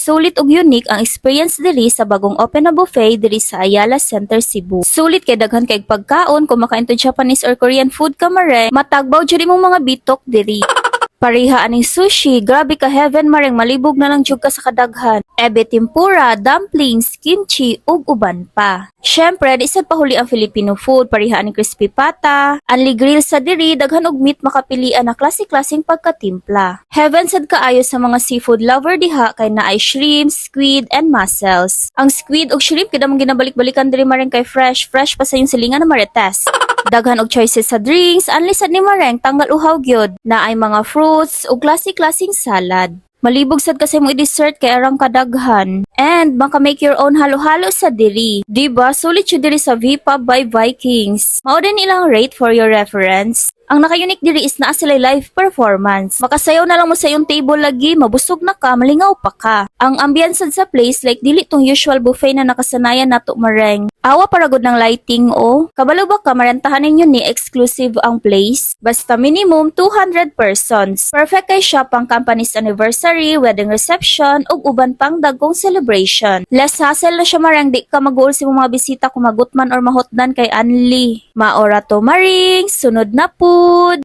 sulit ug unique ang experience diri sa bagong open na buffet diri sa Ayala Center, Cebu. Sulit kay daghan kay pagkaon kung makain to Japanese or Korean food ka mare, matagbaw jud imong mga bitok diri. Pariha aning sushi, grabe ka heaven mareng malibog na lang jud ka sa kadaghan. Ebe tempura, dumplings, kimchi, ug uban pa. Syempre, di sad pahuli ang Filipino food, pariha aning crispy pata, anli grill sa diri, daghan og meat makapilian na klase-klaseng pagkatimpla. Heaven sad kaayo sa mga seafood lover diha kay naay shrimp, squid, and mussels. Ang squid ug shrimp kada mong ginabalik-balikan diri mareng kay fresh pa sa yung silingan na marites. Daghan og choices sa drinks, anli sad ni mareng tanggal uhaw gyud, na ay mga fruits ug klase-klaseng salad. Malibog sad kasi mo i-dessert kay arang kadaghan. And maka make your own halo-halo sa diri. Diba? Sulit siya diri sa V-Pub by Vikings. Mao din ilang rate for your reference. Ang naka-unique diri is naa sila live performance. Makasayaw na lang mo sa iyong table lagi, mabusog na ka, malingaw pa ka. Ang ambience sa place like dili tong usual buffet na nakasanayan nato mareng. Awa paragod ng lighting o. Kabalo ba ka marentahan ninyo ni exclusive ang place? Basta minimum 200 persons. Perfect kay siya pang company's anniversary, wedding reception, ug uban pang dagkong celebration. Less hassle na siya mareng di ka mag-uol sa mga bisita kung magutman or mahotdan kay Anli. Maora to maring, sunod na food.